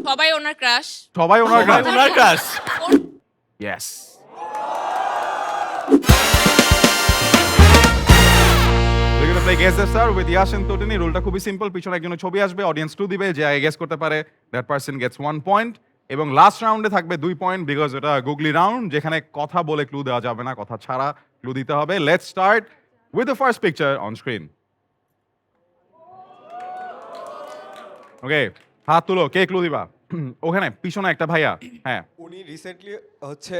সবাই ওনার ক্রাশ। সবাই ওনার crush yes We're gonna play Guess the Star with Yash and Totini. রুলটা খুবই সিম্পল, পিছনে একজনের ছবি আসবে, অডিয়েন্স ক্লু দিবে, যে আগে গেস করতে পারে দ্যাট পারসন গেটস 1 পয়েন্ট, এবং লাস্ট রাউন্ডে থাকবে 2 পয়েন্ট বিকজ এটা গুগলি রাউন্ড, যেখানে কথা বলে ক্লু দেওয়া যাবে না, কথা ছাড়া ক্লু দিতে হবে। Let's start with the first picture on screen. Okay, হাত তুলো, কে ক্লু দিবা? ওখানে পিছনে একটা ভাইয়া। হ্যাঁ, উনি রিসেন্টলি হচ্ছে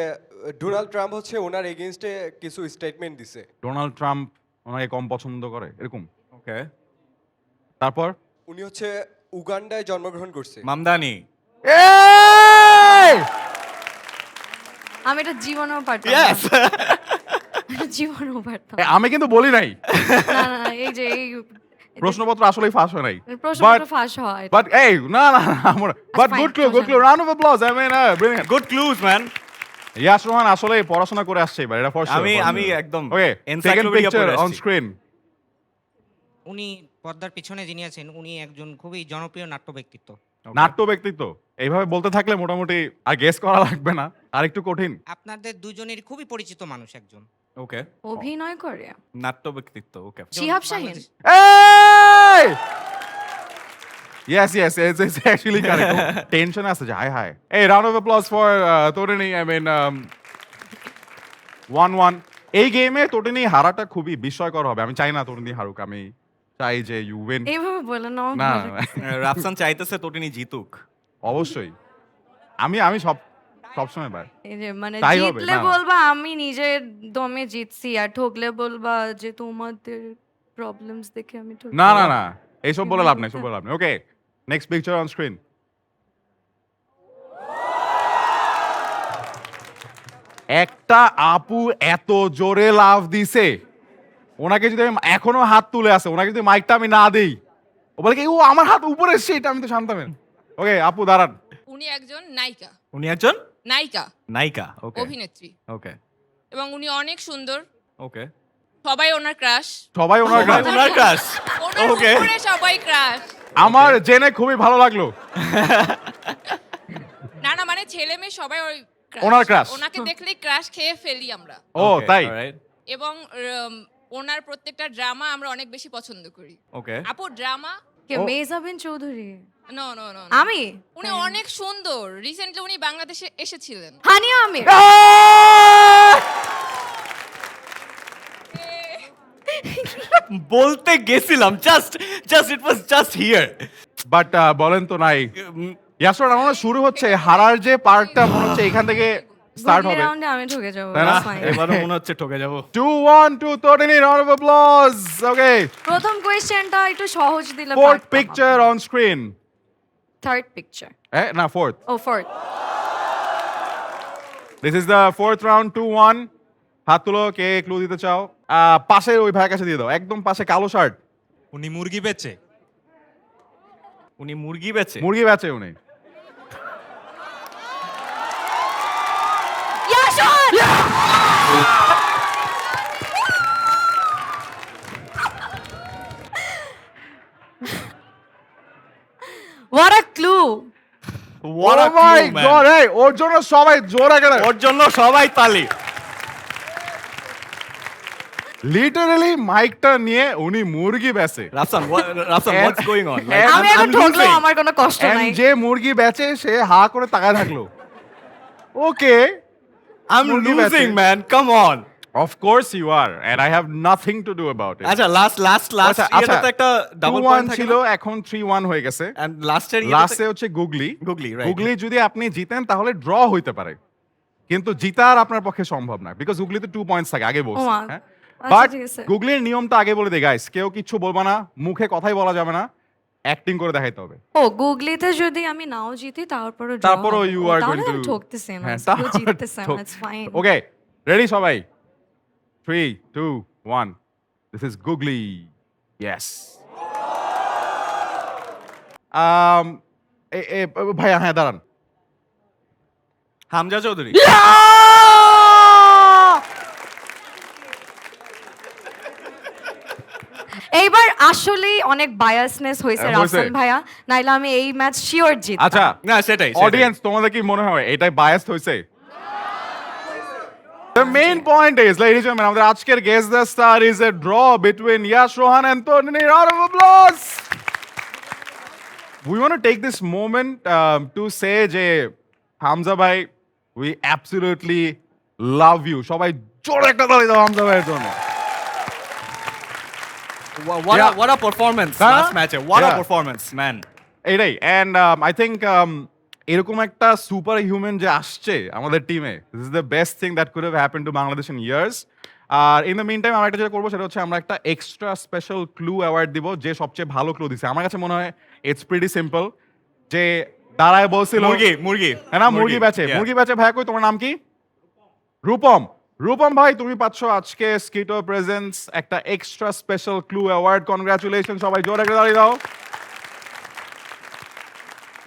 ডোনাল্ড ট্রাম্প হচ্ছে ওনার এগেইনস্টে কিছু স্টেটমেন্ট দিছে। ডোনাল্ড ট্রাম্প ওনাকে কম পছন্দ করে এরকম। ওকে তারপর উনি হচ্ছে উগান্ডায় জন্মগ্রহণ করছে। মামদানি এই! আমি এটা জীবনেও পারতাম না। ইয়েস এটা জীবনেও পারতাম এ, আমি কিন্তু বলি নাই, না না না, এই যে এই প্রশ্নপত্র আসলেই ফাঁস হয় নাই। প্রশ্নটা ফাঁস হয় But hey, no, but fine, good clue, good Trojan. clue. Round of applause. I mean, brilliant. Good clues man yes Rohan আসলে পড়াশোনা করে আসছে এবার, এটা for sure. আমি একদম Okay, second encyclopedia picture পড়ে on আসছি। screen. উনি পর্দার পিছনে যিনি আছেন উনি একজন খুবই জনপ্রিয় নাট্য ব্যক্তিত্ব। নাট্য ব্যক্তিত্ব। এইভাবে বলতে থাকলে মোটামুটি আর গেস করা লাগবে না, আর একটু কঠিন। আপনাদের দুজনের খুবই পরিচিত মানুষ একজন। ওকে অভিনয় করে নাট্য ব্যক্তিত্ব ওকে Shihab Shahin. Hey! Yes, it's actually correct. Tension আছে যে high high. Hey, round of applause for Torini. I mean, 1-1. এই গেমে Torini হারাটা খুবই বিস্ময়কর হবে। আমি চাই না Torini হারুক, আমি চাই যে ইউ উইন। এইভাবে বলে না না, রাফসান চাইতেছে তোটিনি জিতুক অবশ্যই। আমি সবসময় ভাই। এই যে মানে তাই হবে, জিতলে না। বলবা আমি নিজের দমে জিতছি, আর ঠকলে বলবা যে তোমাদের প্রবলেমস দেখে আমি ঠকছি। না এইসব বলে লাভ নেই, সব বলে লাভ নেই। ওকে, নেক্সট পিকচার অন স্ক্রিন। একটা আপু এত জোরে লাভ দিছে, ওনাকে যদি আমি এখনো হাত তুলে আছে, ওনাকে যদি মাইকটা আমি না দেই, ও বলে কি ও আমার হাত উপরে এসছে, এটা আমি তো শান্তামেন। ওকে আপু দাঁড়ান। উনি একজন নায়িকা। উনি একজন নায়িকা, নায়িকা ওকে অভিনেত্রী, ওকে এবং উনি অনেক সুন্দর। ওকে সবাই ওনার ক্রাশ। সবাই ওনার সবাই কাছে। ওনার ক্রাশ ওনার Okay. উপরে সবাই ক্রাশ। আমার জেনে খুবই ভালো লাগলো। না মানে ছেলে মেয়ে সবাই ওই ওনার crush। ওনাকে দেখলেই ক্রাশ খেয়ে ফেলি আমরা। ও তাই? এবং ওনার প্রত্যেকটা ড্রামা আমরা অনেক বেশি পছন্দ করি। ওকে আপু ড্রামা? কে মেজাবিন চৌধুরী? নো আমি উনি অনেক সুন্দর। রিসেন্টলি উনি বাংলাদেশে এসেছিলেন। হানিয়া আমির। বলতে গেছিলাম just it was just here but বলেন তো নাই। ইয়াসর আমার মনে হয় শুরু হচ্ছে, হারার যে পার্টটা মনে হচ্ছে এখান থেকে স্টার্ট হবে। রাউন্ডে আমি ঠকে যাব। তাই না? That's fine. এবারে মনে হচ্ছে ঠকে যাব 2-1 to Torini, round of applause. Okay, প্রথম কোয়েশ্চেনটা একটু সহজ দিলে fourth picture on screen. Third picture না fourth. ও fourth. This is the fourth round, 2-1. হাত তুলো, কে ক্লু দিতে চাও? পাশে ওই ভাইয়ের কাছে দিয়ে দাও, একদম পাশে, কালো শার্ট। উনি মুরগি বেচে। উনি মুরগি বেচে মুরগি বেচে উনি। ইয়াশন What a clue! What a Oh my clue, man. God, hey, ওর জন্য সবাই জোরে করে। ওর জন্য সবাই তালি লিটারালি মাইকটা নিয়ে উনি মুরগি বেচে। Rafsan what's going on And- আমি এখন ঠকলেও আমার কোনো কষ্ট And নাই। যে মুরগি বেচে সে হা করে তাকায় থাকলো। ওকে, I'm মুরগি losing বেচে। man come on of course you are and I have nothing to do about it. আচ্ছা লাস্ট আচ্ছা, তো একটা ডাবল 2-1 পয়েন্ট ছিল, এখন 3-1 হয়ে গেছে। এন্ড লাস্টের লাস্টে হচ্ছে গুগলি। right. গুগলি যদি আপনি জিতেন তাহলে ড্র হইতে পারে, কিন্তু জিতার আপনার পক্ষে সম্ভব না, বিকজ গুগলিতে 2 পয়েন্টস থাকে, আগে বলছি। মা। হ্যাঁ, আচ্ছা, বাট ঠিক আছে। গুগলির নিয়মটা আগে বলে দিই গাইস, কেউ কিচ্ছু বলবা না, মুখে কথাই বলা যাবে না, অ্যাক্টিং করে দেখাইতে হবে। ও গুগলিতে যদি আমি নাও জিতি তারপরও তারপরও ইউ আর গোইং টু ঠকতেছি না, হ্যাঁ, জিততেছি না, ইটস ফাইন। ওকে, রেডি সবাই? 3 2 1, দিস ইজ গুগলি। ইয়েস। ভাইয়া, হ্যাঁ দাঁড়ান। হামজা চৌধুরী এইবার আসলেই অনেক বায়াসনেস হয়েছে হয়েছে। রাফসান ভাইয়া, নাইলে আমি এই ম্যাচ শিওর জিত। আচ্ছা না সেটাই অডিয়েন্স তোমাদের কি মনে হয় এটাই বায়াসড হয়েছে? The main point is, ladies and gentlemen, আমাদের আজকের Guess the Star is a draw between Yash, Rohan and Tony. Round of applause! We want to take this moment to say যে হামজা ভাই, we absolutely love you. সবাই জোরে একটা তালি দাও হামজা ভাইয়ের জন্য। Yeah. what a performance Huh? last match what a Yeah. performance man এইটাই অ্যান্ড আই থিঙ্ক এরকম একটা সুপার হিউম্যান যে আসছে আমাদের টিমে, this is the best thing that could have happen to Bangladesh in years. আর ইন দ্য মিন টাইম আমরা একটা যেটা করবো সেটা হচ্ছে আমরা একটা এক্সট্রা স্পেশাল ক্লু অ্যাওয়ার্ড দিব যে সবচেয়ে ভালো ক্লু দিছে। আমার কাছে মনে হয় ইটস প্রিটি সিম্পল, যে দাঁড়ায় বলছিল মুরগি হ্যাঁ না মুরগি ব্যাচে, yeah. মুরগি ব্যাচে ভাই কই তোমার নাম কি? রূপম। রূপম ভাই তুমি পাচ্ছ আজকে স্কিটো প্রেজেন্স একটা extra special clue award. Congratulation, সবাই জোরে করে দাঁড়িয়ে দাও।